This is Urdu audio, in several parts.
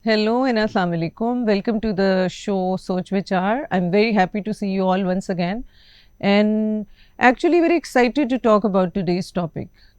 Hello and Assalamu alaikum. Welcome to the show Soch Vichar. I'm very happy to see you all once again and actually very excited to talk about today's topic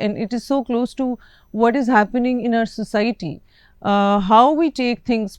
and it is so close to what is happening in our society. How we take things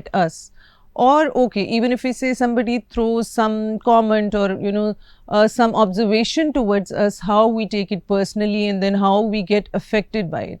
at us or okay, even if we say somebody throws some comment or some observation towards us, how we take it personally and then how we get affected by it.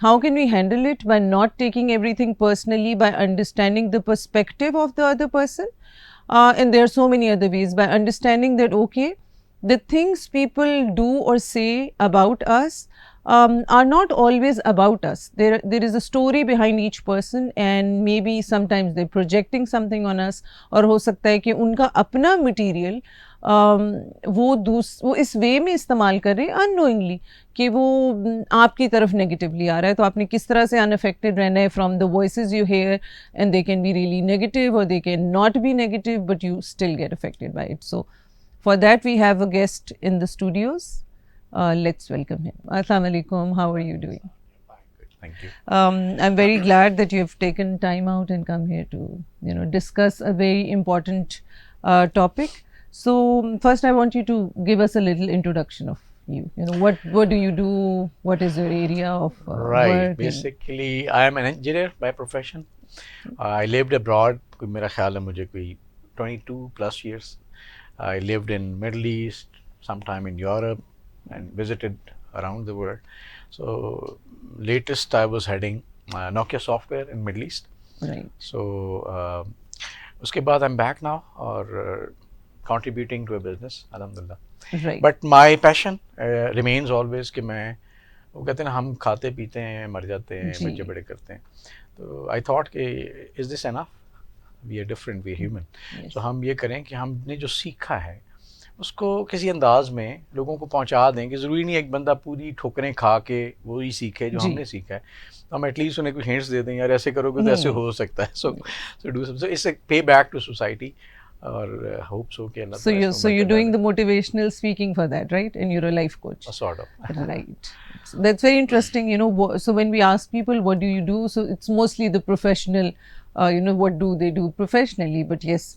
how can we handle it? By not taking everything personally, by understanding the perspective of the other person, and there are so many other ways, by understanding that okay, the things people do or say about us are not always about us. There is a story behind each person and maybe sometimes they're projecting something on us اور ہو سکتا ہے کہ ان کا اپنا مٹیریل وہ اس وے میں استعمال کر رہے ہیں اننوئنگلی کہ وہ آپ کی طرف نیگیٹیولی آ رہا ہے تو آپ نے کس طرح سے ان افیکٹڈ رہنا ہے from the voices you hear and they can be really negative اور they can not be negative but you still get affected by it. So for that we have a guest in the studios. Let's welcome him. Assalamu alaikum. How are you doing? Thank you. I'm very glad that you have taken time out and come here to, discuss a very important topic. So first I want you to give us a little introduction of you. What do you do? What is your area of Right. work? Basically, I am an engineer by profession. I lived abroad. میرا خیال ہے مجھے کوئی 22 plus years. I lived in Middle East, sometime in Europe, and visited around the world. So latest I was heading Nokia Software in Middle East. Right. So uske baad I'm back now or contributing to a business, alhamdulillah. Right. But my passion remains always کہ میں وہ کہتے ہیں نا ہم کھاتے پیتے ہیں مر جاتے ہیں بچے بڑے کرتے ہیں. تو I thought کہ is this enough? We are different, we are human. Yes. So ہم یہ کریں کہ ہم نے جو سیکھا ہے اس کو کسی انداز میں لوگوں کو پہنچا دیں کہ ضروری نہیں ایک بندہ پوری ٹھوکریں کھا کے وہی سیکھے جو ہم نے سیکھا ہے. ہم ایٹ لیسٹ انہیں کچھ ہنٹس دے دیں یار ایسے کرو گے تو ایسے ہو سکتا ہے. So do so it's a payback to society اور ہوپ سو کہ Allah So you're doing the motivational speaking for that, right? And you're a life coach. sort of. Right. So that's very interesting. So when we ask people what do you do, so it's mostly the professional, what do they do professionally, but yes,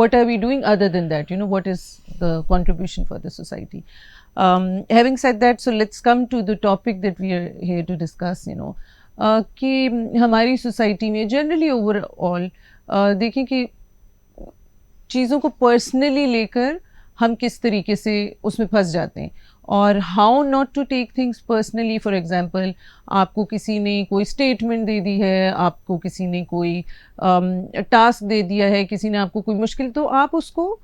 what are we doing other than that, what is the contribution for the society. Having said that, so let's come to the topic that we are here to discuss. کہ ہماری سوسائٹی میں جنرلی اوور آل دیکھیں کہ چیزوں کو پرسنلی لے کر ہم کس طریقے سے اس میں پھنس جاتے ہیں اور how not to take things personally. For example آپ کو کسی نے کوئی اسٹیٹمنٹ دے دی ہے, آپ کو کسی نے کوئی ٹاسک دے دیا ہے, کسی نے آپ کو کوئی مشکل, تو آپ اس کو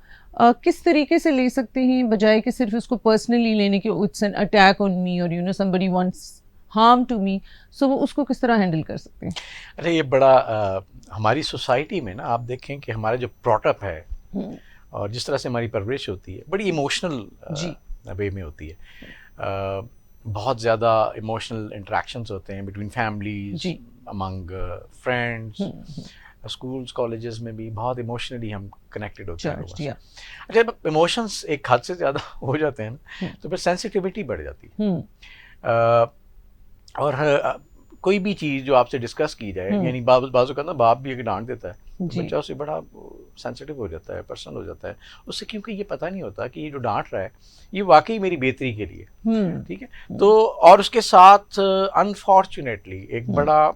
کس طریقے سے لے سکتے ہیں بجائے کہ صرف اس کو پرسنلی لینے کے اٹس این اٹیک آن می اور somebody wants harm to me. سو وہ اس کو کس طرح ہینڈل کر سکتے ہیں؟ ارے یہ بڑا ہماری سوسائٹی میں نا آپ دیکھیں کہ ہمارا جو براٹ اپ ہے اور جس طرح سے ہماری پرورش ہوتی ہے بڑی ایموشنل وے میں ہوتی ہے. بہت زیادہ ایموشنل انٹریکشنز ہوتے ہیں بٹوین فیملیز, امنگ فرینڈس, اسکولس کالجز میں بھی بہت ایموشنلی ہم کنیکٹیڈ ہوتے ہیں لوگوں سے. اچھا جب ایموشنس ایک حد سے زیادہ ہو جاتے ہیں نا تو پھر سینسٹیوٹی بڑھ جاتی ہے. اور کوئی بھی چیز جو آپ سے ڈسکس کی جائے یعنی بعض اوقات نا باپ بھی اگر ڈانٹ دیتا ہے بچہ اس سے بڑا سینسٹیو ہو جاتا ہے, پرسنل ہو جاتا ہے اس سے, کیونکہ یہ پتہ نہیں ہوتا کہ یہ جو ڈانٹ رہا ہے یہ واقعی میری بہتری کے لیے, ٹھیک ہے. تو اور اس کے ساتھ انفارچونیٹلی ایک بڑا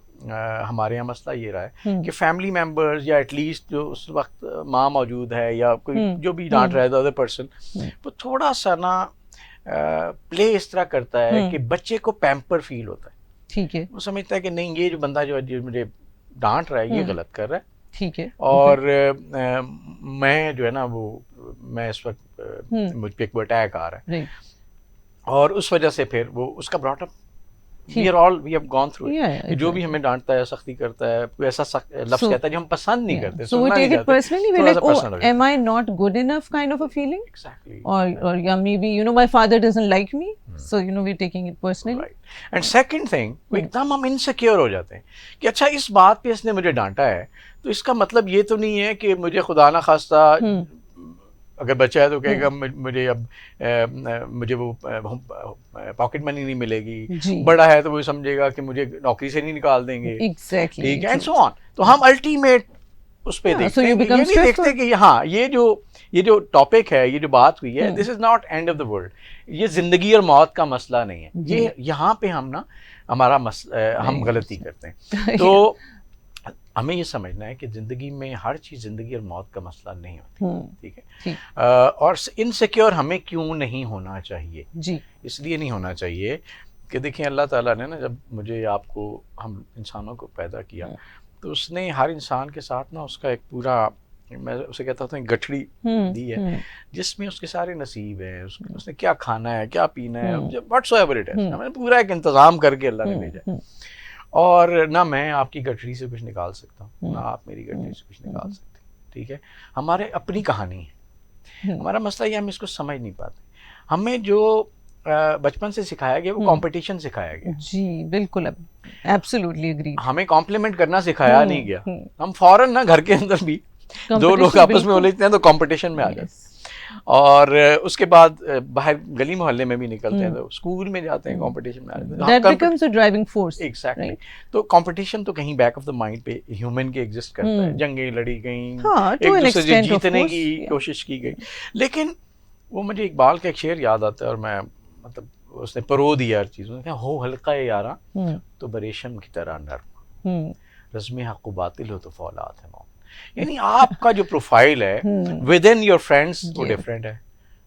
ہمارے یہاں مسئلہ یہ رہا ہے کہ فیملی ممبرز یا ایٹ لیسٹ جو اس وقت ماں موجود ہے یا کوئی جو بھی ڈانٹ رہا ہے دا ادر پرسن, وہ تھوڑا سا نا پلے اس طرح کرتا ہے کہ بچے کو پیمپر فیل ہوتا ہے. ٹھیک ہے, وہ سمجھتا ہے کہ نہیں یہ جو بندہ جو مجھے ڈانٹ رہا ہے یہ غلط کر رہا ہے. ٹھیک ہے, اور میں جو ہے نا وہ میں اس وقت مجھ پہ ایک اٹیک آ رہا ہے اور اس وجہ سے پھر وہ اس کا brought up we have gone through it. جو بھی ہمیں ڈانٹتا ہے, سختی کرتا ہے, کوئی ایسا لفظ کہتا ہے جو ہم پسند نہیں کرتے, so we take it personally, we're like, oh, am I not good enough kind of a feeling? Exactly. Or yeah, maybe my father doesn't like me, so we're taking it personally. Right. And second thing, وہ ایک دم ہم انسیکیور ہو جاتے ہیں کہ اچھا اس بات پہ اس نے مجھے ڈانٹا ہے تو اس کا مطلب یہ تو نہیں ہے کہ مجھے خدا نہ خواستہ اگر بچہ ہے تو کہے گا مجھے اب مجھے وہ پاکٹ منی نہیں ملے گی. بڑا ہے تو وہ سمجھے گا کہ مجھے نوکری سے نہیں نکال دیں گے. ٹھیک ہے, اینڈ سو آن. تو ہم الٹیمیٹ اس پہ دیکھتے ہیں, یہ نہیں دیکھتے کہ ہاں یہ جو ٹاپک ہے, یہ جو بات ہوئی ہے, this is not end of the world. یہ زندگی اور موت کا مسئلہ نہیں ہے. یہ یہاں پہ ہم نا ہم غلطی کرتے ہیں. تو ہمیں یہ سمجھنا ہے کہ زندگی میں ہر چیز زندگی اور موت کا مسئلہ نہیں ہوتی. ٹھیک ہے, اور انسیکیور ہمیں کیوں نہیں ہونا چاہیے؟ اس لیے نہیں ہونا چاہیے کہ دیکھیں اللہ تعالیٰ نے نا جب مجھے آپ کو ہم انسانوں کو پیدا کیا تو اس نے ہر انسان کے ساتھ نا اس کا ایک پورا, میں اسے کہتا ہوں گٹھڑی دی ہے جس میں اس کے سارے نصیب ہیں, اس نے کیا کھانا ہے, کیا پینا ہے, واٹس ایور اٹ از, ہمیں پورا ایک انتظام کر کے اللہ نے بھیجا. اور نہ میں آپ کی گٹھڑی سے کچھ نکال سکتا ہوں, نہ آپ میری گٹھڑی سے کچھ نکال سکتے. ٹھیک ہے, ہمارے اپنی کہانی ہے. ہمارا مسئلہ یہ ہم اس کو سمجھ نہیں پاتے. ہمیں جو بچپن سے سکھایا گیا وہ کمپٹیشن سکھایا گیا. جی بالکل, ایبسلیوٹلی ایگری. ہمیں کمپلیمنٹ کرنا سکھایا نہیں گیا. ہم فوراً نا گھر کے اندر بھی دو لوگ آپس میں الیجھتے ہیں تو کمپٹیشن میں آ جاتے ہیں, اور اس کے بعد باہر گلی محلے میں بھی نکلتے ہیں تو اسکول میں جاتے ہیں کمپٹیشن میں آ جاتے ہیں. That becomes a driving force. Exactly. تو کمپٹیشن تو کہیں بیک آف دا مائنڈ پہ ہیومن کے ایگزسٹ کرتا ہے. جنگیں لڑی گئیں, ایک دوسرے سے جیتنے کی کوشش کی گئی. لیکن وہ مجھے اقبال کا ایک شعر یاد آتا ہے, اور میں مطلب اس نے پرو دیا ہر چیز. نے کہا ہو حلقہ یاراں تو بریشم کی طرح نرم, رزم حق و باطل ہو تو فولاد ہے موم. یعنی آپ کا جو پروفائل ہے ود ان یور فرینڈس وہ ڈفرینٹ ہے,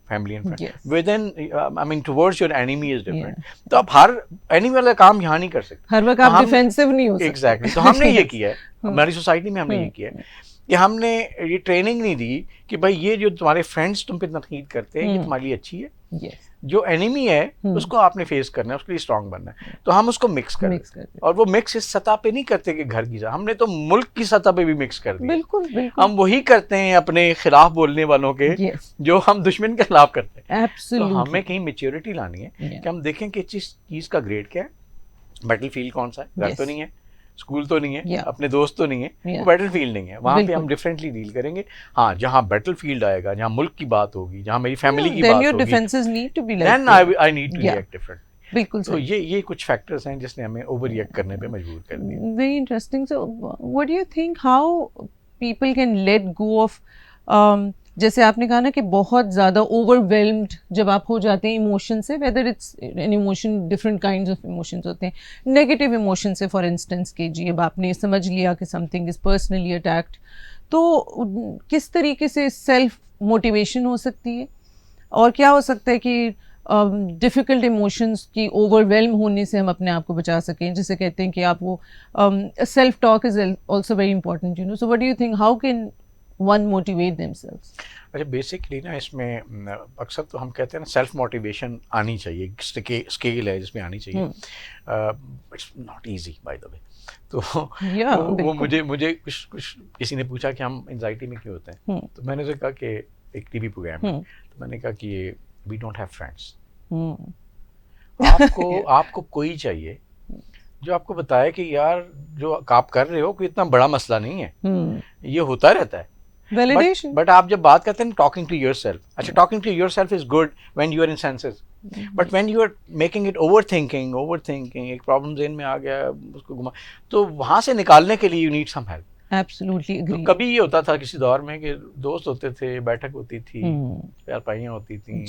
family and friend with in I mean towards your enemy is different. تو آپ ہر اینیمی والا کام یہاں نہیں کر سکتے, ہر وقت آپ ڈیفینسو نہیں ہو سکتے. ایگزیکٹلی. تو ہم نے یہ کیا ہے, ہماری سوسائٹی میں ہم نے یہ کیا ہے کہ ہم نے یہ ٹریننگ نہیں دی کہ بھائی یہ جو تمہارے فرینڈس تم پہ تنقید کرتے ہیں یہ تمہارے لیے اچھی ہے, جو اینیمی ہے اس کو آپ نے فیس کرنا ہے, اس کے لیے اسٹرانگ بننا ہے. تو ہم اس کو مکس کرتے ہیں, اور وہ مکس اس سطح پہ نہیں کرتے کہ گھر کی سطح, ہم نے تو ملک کی سطح پہ بھی مکس کر دیا. بالکل ہم وہی کرتے ہیں اپنے خلاف بولنے والوں کے جو ہم دشمن کے خلاف کرتے ہیں. تو ہمیں کہیں میچیورٹی لانی ہے کہ ہم دیکھیں کہ چیز کا گریڈ کیا ہے. بیٹل فیلڈ کون سا ہے, گھر تو نہیں ہے, اسکول تو نہیں ہے, اپنے دوست تو نہیں ہے, وہ بیٹل فیلڈ نہیں ہے. وہاں پہ ہم ڈفرینٹلی ڈیل کریں گے. ہاں جہاں بیٹل فیلڈ آئے گا, جہاں ملک کی بات ہوگی, جہاں میری فیملی کی بات ہوگی, then I need to react different. بالکل. تو یہ کچھ فیکٹرز ہیں جس نے ہمیں اوور ریئیکٹ کرنے پہ مجبور کر دیا. Very interesting. So what do you think how people can let go of جیسے آپ نے کہا نا کہ بہت زیادہ اوور ویلمڈ جب آپ ہو جاتے ہیں ایموشن سے, whether it's an emotion, different kinds of emotions ہوتے ہیں. نیگیٹو ایموشن سے فار انسٹنس کہ جی اب آپ نے سمجھ لیا کہ something is personally attacked, تو کس طریقے سے سیلف موٹیویشن ہو سکتی ہے, اور کیا ہو سکتا ہے کہ ڈیفیکلٹ ایموشنس کی اوور ویلم ہونے سے ہم اپنے آپ کو بچا سکیں, جسے کہتے ہیں کہ آپ وہ self talk is also very important, you know. So what do you think how can one motivate themselves؟ اچھا, بیسکلی نا اس میں اکثر تو ہم کہتے ہیں نا سیلف موٹیویشن آنی چاہیے, اسکیل ہے جس میں آنی چاہیے. It's not easy by the way. تو وہ مجھے کچھ کسی نے پوچھا کہ ہم انزائٹی میں کیوں ہوتے ہیں, تو میں نے اسے کہا کہ ایک ٹی وی پروگرام ہے, تو میں نے کہا کہ وی ڈونٹ ہیو فرینڈس. آپ کو کوئی چاہیے جو آپ کو بتائے کہ یار جو آپ کر رہے ہو کوئی اتنا بڑا مسئلہ نہیں ہے, یہ ہوتا رہتا ہے. بٹ آپ جب بات کرتے ہیں ٹاکنگ ٹو یور سیلف, اچھا talking to yourself is good when you are in senses, but when you are making it overthinking ایک پرابلم ذہن میں آ گیا اس کو گھما, تو وہاں سے نکالنے کے لیے you need some help. Absolutely. کبھی یہ ہوتا تھا کسی دور میں کہ دوست ہوتے تھے, بیٹھک ہوتی تھی, پیار پائیاں ہوتی تھیں,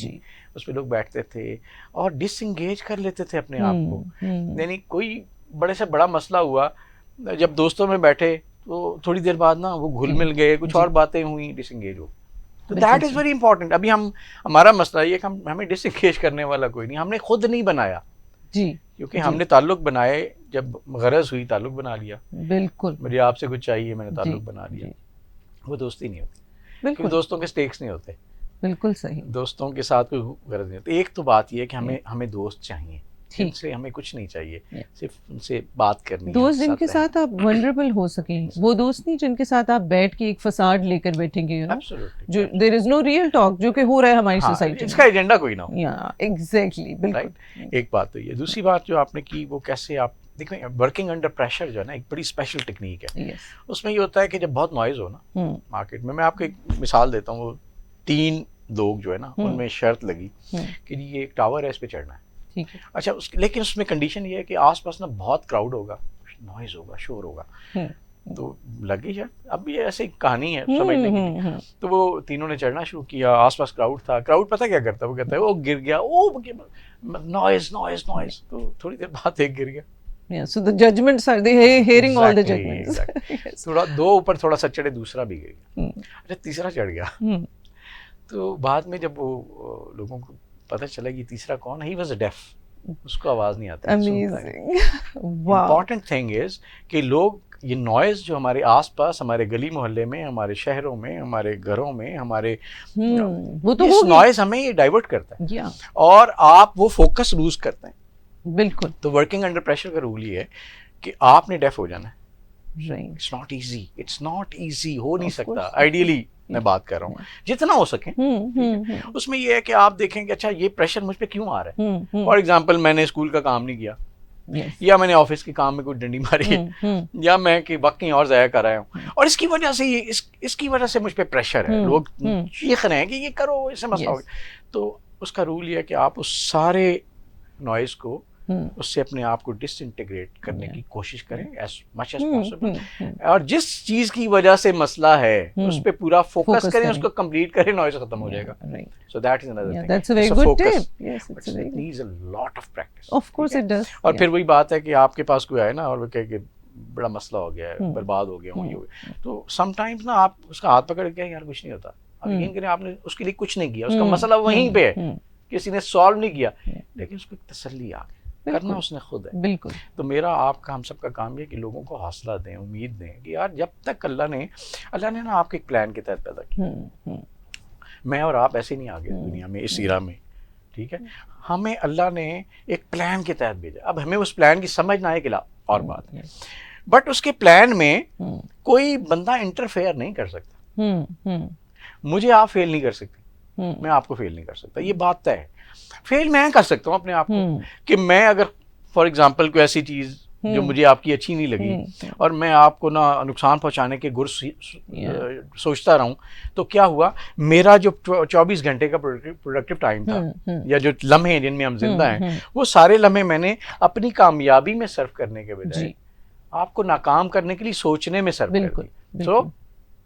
اس پہ لوگ بیٹھتے تھے اور ڈس انگیج کر لیتے تھے اپنے آپ کو. یعنی کوئی بڑے سے بڑا مسئلہ ہوا, جب دوستوں میں بیٹھے تو تھوڑی دیر بعد نا وہ گھل مل گئے, کچھ اور باتیں ہوئیں, ڈس انگیج ہو. تو دیٹ از ویری امپورٹنٹ. ابھی ہمارا مسئلہ یہ کہ ہمیں ڈس انگیج کرنے والا کوئی نہیں, ہم نے خود نہیں بنایا جی, کیونکہ ہم نے تعلق بنائے جب غرض ہوئی تعلق بنا لیا. بالکل, مجھے آپ سے کچھ چاہیے, میں نے تعلق بنا لیا. وہ دوستی نہیں ہوتی, کیونکہ دوستوں کے سٹیکس نہیں ہوتے. بالکل صحیح, دوستوں کے ساتھ کوئی غرض نہیں ہوتی. ایک تو بات یہ ہے کہ ہمیں دوست چاہیے, ان سے ہمیں کچھ نہیں چاہیے, صرف ان سے بات کرنی. دوست جن کے ساتھ آپ ولنریبل ہو سکیں, وہ دوست نہیں جن کے ساتھ آپ بیٹھ کے ایک فساد لے کر بیٹھیں گے, جو دیر از نو ریئل ٹاک جو کہ ہو رہا ہے ہماری سوسائٹی, اس کا ایجنڈا کوئی نہ ہو. ایگزیکٹلی, بالکل. ایک بات تو یہ. دوسری بات جو آپ نے کی وہ کیسے آپ دیکھیں, ورکنگ انڈر پریشر جو ہے نا ایک بڑی اسپیشل ٹیکنیک ہے. اس میں یہ ہوتا ہے کہ جب بہت نوائز ہو نا مارکیٹ میں, میں آپ کو ایک مثال دیتا ہوں, وہ 3 لوگ جو ہے نا ان میں شرط لگی کہ یہ ایک ٹاور ہے, اس پہ چڑھنا ہے. اچھا لیکن اس میں کنڈیشن یہ ہے کہ آس پاس نا بہت کراؤڈ ہوگا, نوائز ہوگا, شور ہوگا. تو لگی شرط. اب یہ ایسی کہانی ہے سمجھنے کی. تو وہ تینوں نے چڑھنا شروع کیا, آس پاس کراؤڈ تھا. کراؤڈ پتہ کیا کرتا ہے, وہ کہتا ہے وہ گر گیا, او نوائز نوائز نوائز. تو تھوڑی دیر بعد ایک گر گیا. Yeah, so the judgments are they hearing all the judgments. Yes. تھوڑا 2 اوپر تھوڑا سا چڑھے, دوسرا بھی گر گیا. اچھا تیسرا چڑھ گیا. تو بعد میں جب وہ لوگوں کو پتہ چلا کہ تیسرا کون ہے, ہی واز ڈیف, اس کو آواز نہیں آتی. Amazing. Wow. Important thing is کہ لوگ یہ نوائز جو ہمارے آس پاس, ہمارے گلی محلے میں, ہمارے شہروں میں, ہمارے گھروں میں, ہمارے اس نوائز ہمیں یہ ڈائیورٹ کرتا ہے اور آپ وہ فوکس لوز کرتے ہیں. بالکل. تو ورکنگ انڈر پریشر کا رول یہ ہے کہ آپ نے ڈیف ہو جانا ہے. It's not easy, it's not easy, ہو نہیں سکتا. آئیڈیلی میں بات کر رہا ہوں, جتنا ہو سکے. اس میں یہ ہے کہ آپ دیکھیں کہ اچھا یہ پریشر مجھ پہ کیوں آ رہا ہے. فار ایگزامپل میں نے اسکول کا کام نہیں کیا, یا میں نے آفس کے کام میں کوئی ڈنڈی ماری, یا میں کہ وقت کہیں اور ضائع کر رہا ہوں, اور اس کی وجہ سے اس کی وجہ سے مجھ پہ پریشر ہے. لوگ چیخ رہے ہیں کہ یہ کرو, اس سے مسئلہ ہو گیا. تو اس کا رول یہ ہے کہ آپ اس سارے نوائز کو, اس سے اپنے آپ کو ڈس انٹیگریٹ کرنے کی کوشش کریں ایز مچ ایز پاسبل, اور جس چیز کی وجہ سے مسئلہ ہے اس پہ پورا فوکس کریں, اس کو کمپلیٹ کریں, نوائز ختم ہو جائے گا. So that is another thing. That's a very good tip. Yes, it's a very it needs a lot of practice. Of course it does. اور پھر وہی بات ہے کہ آپ کے پاس کوئی آئے نا اور وہ کہے کہ بڑا مسئلہ ہو گیا ہے, برباد ہو گیا ہوں, یہ ہو گیا, تو سم ٹائمز نا آپ اس کا ہاتھ پکڑ کے یار کچھ نہیں ہوتا. آپ یقین کریں آپ نے اس کے لیے کچھ نہیں کیا, اس کا مسئلہ وہیں پہ ہے, کسی نے سالو نہیں کیا, لیکن اس کو ایک تسلی آ گئی, کرنا اس نے خود ہے. بالکل. تو میرا آپ کا, ہم سب کا کام یہ کہ لوگوں کو حوصلہ دیں, امید دیں کہ یار جب تک اللہ نے نا آپ کے ایک پلان کے تحت پیدا کیا. میں اور آپ ایسے نہیں آگے دنیا میں اس ایرا میں, ٹھیک ہے, ہمیں اللہ نے ایک پلان کے تحت بھیجا. اب ہمیں اس پلان کی سمجھ نہ آئے کہ اور بات ہے, بٹ اس کے پلان میں کوئی بندہ انٹرفیئر نہیں کر سکتا. مجھے آپ فیل نہیں کر سکتے, میں آپ کو فیل نہیں کر سکتا, یہ بات طے ہے. فیل میں کر سکتا ہوں اپنے آپ کو, کہ میں اگر فار ایگزامپل کوئی ایسی چیز جو مجھے آپ کی اچھی نہیں لگی اور میں آپ کو نہ نقصان پہنچانے کے گر سوچتا رہوں, تو کیا ہوا, میرا جو 24 گھنٹے کا پروڈکٹیو ٹائم تھا, یا جو لمحے جن میں ہم زندہ ہیں, وہ سارے لمحے میں نے اپنی کامیابی میں صرف کرنے کے بجائے آپ کو ناکام کرنے کے لیے سوچنے میں صرف کر دی. سو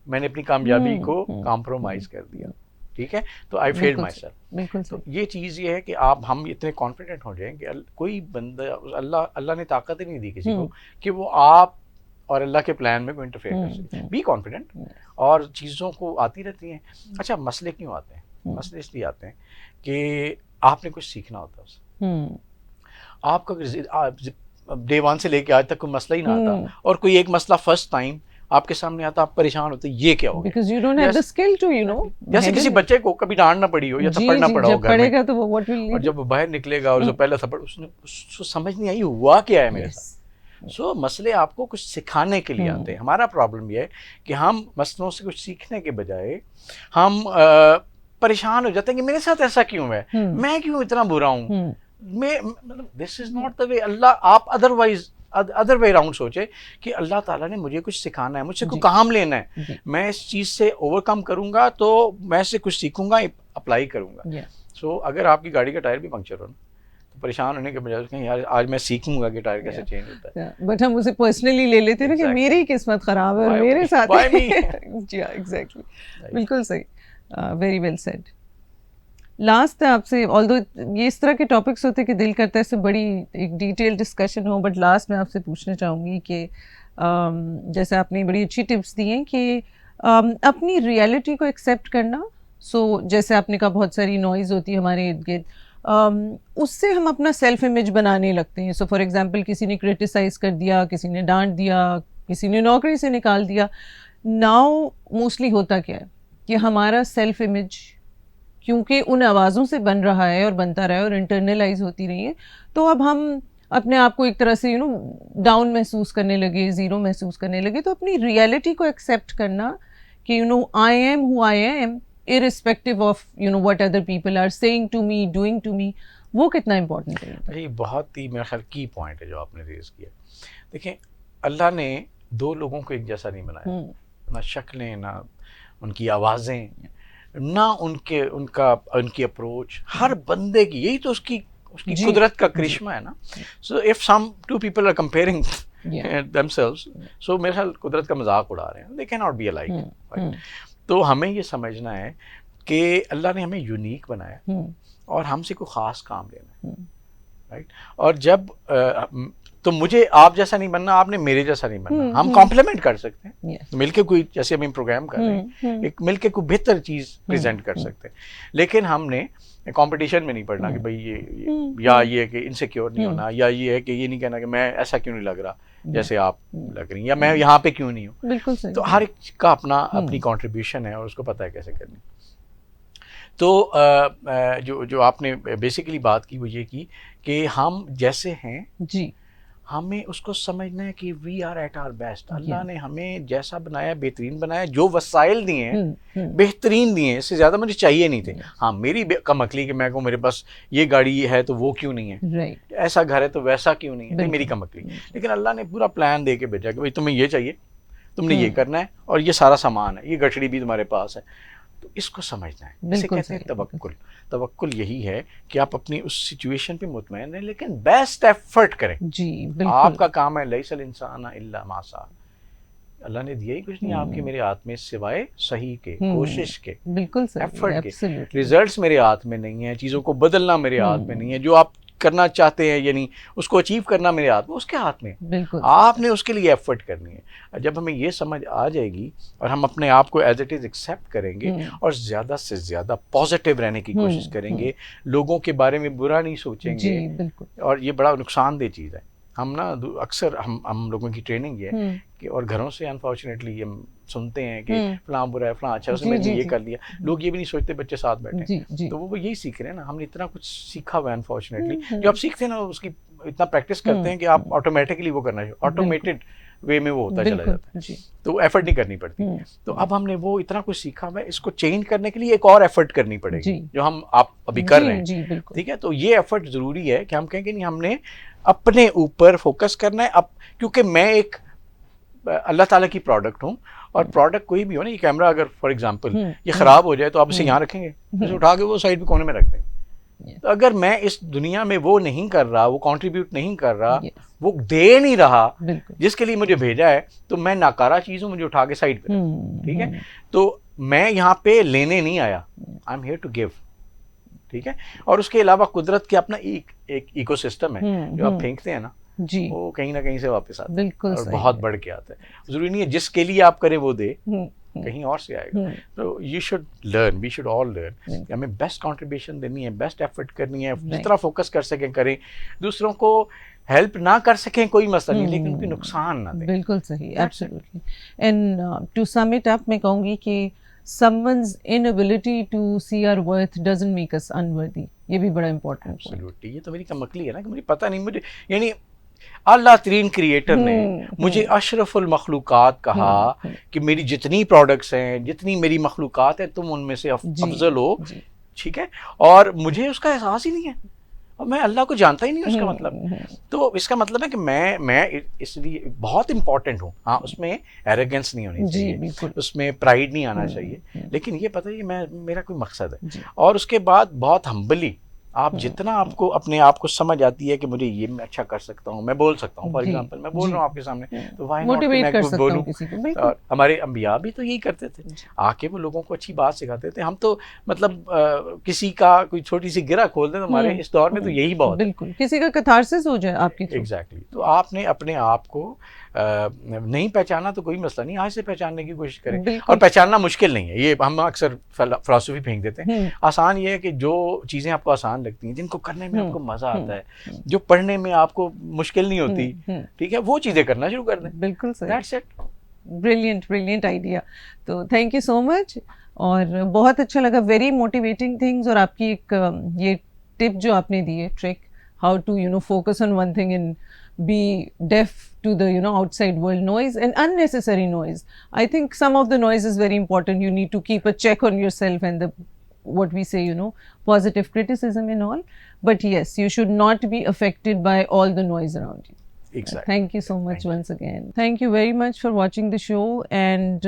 میں نے اپنی کامیابی کو کمپرومائز کر دیا, ٹھیک ہے. تو آئی فیلڈ مائی سیلف. تو یہ چیز یہ ہے کہ ہم اتنے کانفیڈنٹ ہو جائیں کہ کوئی بندہ, اللہ نے طاقت ہی نہیں دی کسی کو کہ وہ آپ اور اللہ کے پلان میں کوئی انٹرفیئر کر سکے. بی کانفیڈنٹ, اور چیزوں کو آتی رہتی ہیں. اچھا مسئلے کیوں آتے ہیں؟ مسئلے اس لیے آتے ہیں کہ آپ نے کچھ سیکھنا ہوتا ہے اس سے. آپ کا ڈے 1 سے لے کے آج تک کوئی مسئلہ ہی نہ آتا, اور کوئی ایک مسئلہ فرسٹ ٹائم آپ کے سامنے آتا, آپ پریشان ہوتے, یہ کیا ہو گیا, because you don't have the skill to, you know, جیسے کسی بچے کو کبھی ڈانٹنا پڑی ہو یا تھپڑنا پڑا ہو گھر میں, تو وہ اور جب وہ باہر نکلے گا اور جو پہلا تھپڑ اس کو سمجھ نہیں آئی ہوا کیا ہے میرے ساتھ. سو مسئلے آپ کو کچھ سکھانے کے لیے آتے ہیں. ہمارا پرابلم یہ ہے کہ ہم مسئلوں سے کچھ سیکھنے کے بجائے ہم پریشان ہو جاتے ہیں کہ میرے ساتھ ایسا کیوں ہے, میں کیوں اتنا برا ہوں. دس از ناٹ دا وے. اللہ, آپ ادر وے راؤنڈ سوچے کہ اللہ تعالیٰ نے مجھے کچھ سکھانا ہے, مجھ سے کوئی کام لینا ہے, میں اس چیز سے اوور کم کروں گا تو میں سے کچھ سیکھوں گا, اپلائی کروں گا. سو اگر آپ کی گاڑی کا ٹائر بھی پنکچر ہو نا, تو پریشان ہونے کے بجائے کہیں یار آج میں سیکھوں گا کہ ٹائر کیسے چینج ہوتا ہے. بٹ ہم اسے پرسنلی لے لیتے ہیں کہ میری قسمت خراب ہے اور میرے ساتھ. جی ایگزیکٹلی, بالکل صحیح, ویری ویل سیڈ. لاسٹ آپ سے, آلدو یہ اس طرح کے ٹاپکس ہوتے کہ دل کرتا ہے اس سے بڑی ایک detail discussion who, but last میں آپ سے پوچھنا چاہوں گی کہ جیسے آپ نے بڑی اچھی ٹپس دی ہیں کہ اپنی ریئلٹی کو ایکسیپٹ کرنا. سو جیسے آپ نے کہا بہت ساری نوائز ہوتی ہے ہمارے ارد گرد, اس سے ہم اپنا سیلف امیج بنانے لگتے ہیں. سو فار ایگزامپل کسی نے کرٹیسائز کر دیا, کسی نے ڈانٹ دیا, کسی نے نوکری سے نکال دیا. ناؤ موسٹلی ہوتا کیا ہے کہ ہمارا سیلف امیج کیونکہ ان آوازوں سے بن رہا ہے اور بنتا رہا ہے اور انٹرنلائز ہوتی رہی ہے, تو اب ہم اپنے آپ کو ایک طرح سے ڈاؤن محسوس کرنے لگے, زیرو محسوس کرنے لگے. تو اپنی ریئلٹی کو ایکسیپٹ کرنا کہ I am who I am irrespective of what other people are saying to me, doing to me, وہ کتنا امپورٹنٹ ہے؟ یہ بہت ہی میرا خیال کی پوائنٹ ہے جو آپ نے ریز کیا. دیکھیں اللہ نے 2 لوگوں کو ایک جیسا نہیں بنایا, نہ شکلیں, نہ ان کی آوازیں, نہ ان کی اپروچ. ہر بندے کی یہی تو اس کی قدرت کا کرشمہ ہے نا. So if some two people are comparing themselves, so میرے خیال قدرت کا مذاق اڑا رہے ہیں. they cannot be alike. تو ہمیں یہ سمجھنا ہے کہ اللہ نے ہمیں یونیک بنایا اور ہم سے کوئی خاص کام لینا ہے, رائٹ. اور جب تو آپ جیسا نہیں بننا, آپ نے میرے جیسا نہیں بننا. ہم کمپلیمنٹ کر سکتے ہیں مل کے, کوئی جیسے ہم پروگرام کر رہے ہیں ایک مل کے کوئی بہتر چیز پریزنٹ کر سکتے ہیں, لیکن ہم نے کمپٹیشن میں نہیں پڑھنا کہ بھائی یہ یا یہ کہ انسیکیور نہیں ہونا, یا یہ ہے کہ یہ نہیں کہنا کہ میں ایسا کیوں نہیں لگ رہا جیسے آپ لگ رہی ہیں, یا میں یہاں پہ کیوں نہیں ہوں. بالکل صحیح. تو ہر ایک کا اپنی کنٹریبیوشن ہے اور اس کو پتہ ہے کیسے کرنی. تو جو آپ نے بیسیکلی بات کی وہ یہ کی کہ ہم جیسے ہیں جی, ہمیں اس کو سمجھنا ہے کہ we are at our best. اللہ نے ہمیں جیسا بنایا بہترین بنایا, جو وسائل دیے ہیں بہترین دیے ہیں, اس سے زیادہ مجھے چاہیے نہیں تھے. ہاں میری کم عقلی کہ میں کہوں میرے پاس یہ گاڑی ہے تو وہ کیوں نہیں ہے, ایسا گھر ہے تو ویسا کیوں نہیں ہے, میری کم عقلی. لیکن اللہ نے پورا پلان دے کے بھیجا کہ بھائی تمہیں یہ چاہیے, تم نے یہ کرنا ہے, اور یہ سارا سامان ہے, یہ گٹھڑی بھی تمہارے پاس ہے. تو اس کو سمجھنا ہے. اسے کہتے ہیں توکل. توکل یہی ہے کہ آپ اپنی اس سچویشن پہ مطمئن رہیں لیکن بیسٹ ایفرٹ کریں. جی بالکل. آپ کا کام ہے لیس الانسان الا ما سعی. اللہ نے دیا ہی کچھ نہیں آپ کے میرے ہاتھ میں سوائے صحیح کے, کوشش کے, بالکل ایفرٹ کے. ریزلٹس میرے ہاتھ میں نہیں ہیں, چیزوں کو بدلنا میرے ہاتھ میں نہیں ہے, جو آپ کرنا چاہتے ہیں یعنی اس کو اچیو کرنا میرے ہاتھ میں, اس کے ہاتھ میں. آپ نے اس کے لیے ایفرٹ کرنی ہے. جب ہمیں یہ سمجھ آ جائے گی اور ہم اپنے آپ کو ایز اٹ از ایکسیپٹ کریں گے اور زیادہ سے زیادہ پازیٹیو رہنے کی کوشش کریں گے, لوگوں کے بارے میں برا نہیں سوچیں گے. اور یہ بڑا نقصان دہ چیز ہے. ہم نا اکثر ہم لوگوں کی ٹریننگ یہ ہے کہ, اور گھروں سے انفارچونیٹلی ہم سنتے ہیں کہ فلاں برا ہے, فلاں اچھا, اس نے یہ کر لیا. لوگ یہ بھی نہیں سوچتے بچے ساتھ بیٹھے تو وہ یہی سیکھ رہے ہیں نا. ہم نے اتنا کچھ سیکھا ہوا ہے انفارچونیٹلی, جو آپ سیکھتے ہیں نا اس کی اتنا پریکٹس کرتے ہیں کہ آپ آٹومیٹکلی وہ کرنا چاہیے, آٹومیٹڈ وے میں وہ ہوتا چلا جاتا ہے, تو ایفرٹ نہیں کرنی پڑتی. تو اب ہم نے وہ اتنا کچھ سیکھا ہوا ہے, اس کو چینج کرنے کے لیے ایک اور ایفرٹ کرنی پڑے گی جو آپ ابھی کر رہے ہیں. ٹھیک ہے, تو یہ ایفرٹ ضروری ہے کہ ہم کہیں کہ نہیں ہم نے اپنے اوپر فوکس کرنا ہے. اب کیونکہ میں ایک اللہ تعالیٰ کی پروڈکٹ ہوں, اور پروڈکٹ کوئی بھی ہو نا, یہ کیمرہ اگر فار ایگزامپل یہ خراب ہو جائے تو آپ اسے یہاں رکھیں گے, اسے اٹھا کے وہ سائڈ پہ کونے میں رکھ دیں. تو اگر میں اس دنیا میں وہ نہیں کر رہا, وہ کنٹریبیوٹ نہیں کر رہا, وہ دے نہیں رہا جس کے لیے مجھے بھیجا ہے, تو میں ناکارہ چیز ہوں, مجھے اٹھا کے سائڈ پہ. ٹھیک ہے, تو میں یہاں پہ لینے نہیں آیا, I am here to give. ٹھیک ہے, اور اس کے علاوہ قدرت کے اپنا ایک ایکو سسٹم ہے جو آپ پھینکتے ہیں نا, وہ کہیں نہ کہیں سے واپس آتا ہے اور بہت بڑھ کے آتا ہے. ضروری نہیں ہے جس کے لیے آپ کریں وہ دے, کہیں اور سے آئے گا. تو you should learn, we should all learn, ہمیں بیسٹ کنٹریبیوشن دینی ہے, بیسٹ ایفرٹ کرنی ہے, جس طرح فوکس کر سکیں کریں. دوسروں کو ہیلپ نہ کر سکیں کوئی مسئلہ نہیں, لیکن ان کی نقصان نہ دیں. بالکل صحیح, absolutely. And to sum it up میں کہوں گی کہ someone's inability to see our worth doesn't make us unworthy. یہ بھی بڑا امپورٹنٹ ہے. ایبسلیوٹلی. یہ تو میری کم عقلی ہے نا کہ مجھے پتہ نہیں, مجھے یعنی اللہ ترین کریٹر نے مجھے اشرف المخلوقات کہا کہ میری جتنی پروڈکٹس ہیں, جتنی میری مخلوقات ہیں, تم ان میں سے افضل ہو. ٹھیک ہے, اور مجھے اس کا احساس ہی نہیں ہے, اور میں اللہ کو جانتا ہی نہیں. اس کا مطلب تو اس کا مطلب ہے کہ میں اس لیے بہت امپورٹنٹ ہوں. ہاں اس میں ایروگینس نہیں ہونی چاہیے, اس میں پرائڈ نہیں آنا چاہیے, لیکن یہ پتہ ہے میرا کوئی مقصد ہے. اور اس کے بعد بہت ہمبلی آپ جتنا آپ کو اپنے آپ کو سمجھ آتی ہے کہ مجھے یہ میں اچھا کر سکتا ہوں, میں بول سکتا ہوں. فار ایگزامپل میں بول رہا ہوں آپ کے سامنے, تو وائی ناٹ میں بولوں. ہمارے انبیاء بھی تو یہی کرتے تھے, آ کے وہ لوگوں کو اچھی بات سکھاتے تھے. ہم تو مطلب کسی کا کوئی چھوٹی سی گرہ کھول دیں تو ہمارے اس دور میں تو یہی بہت, بالکل کسی کا کتھارسس ہو جائے آپ کی. ایگزیکٹلی. تو آپ نے اپنے آپ کو نہیں پہچانا تو کوئی مسئلہ نہیں, آج سے پہچاننے کی کوشش کریں. اور پہچاننا مشکل نہیں ہے, یہ ہم اکثر فلسفی پھینک دیتے ہیں. آسان یہ ہے کہ جو چیزیں آپ کو آسان لگتی ہیں, جن کو کرنے میں آپ کو مزہ آتا ہے, جو پڑھنے میں آپ کو مشکل نہیں ہوتی, ٹھیک ہے, وہ چیزیں کرنا شروع کر دیں. بالکل صحیح. That's it. Brilliant idea. تو تھینک یو سو مچ, اور بہت اچھا لگا, ویری موٹیویٹنگ تھنگز. اور آپ کی ایک یہ ٹپ جو آپ نے دی ہے, trick, how to focus on one thing and be deaf to the outside world noise and unnecessary noise. I think some of the noise is very important. You need to keep a check on yourself and the what we say, positive criticism and all. But yes, you should not be affected by all the noise around you. Exactly. Thank you so much Thank you. once again. Thank you very much for watching the show. And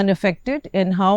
unaffected and how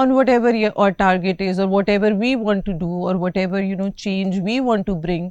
on whatever our target is or whatever we want to do or whatever change we want to bring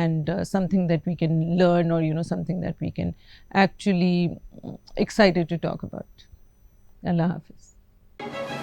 and something that we can learn or something that we can actually excited to talk about. Allah Hafiz.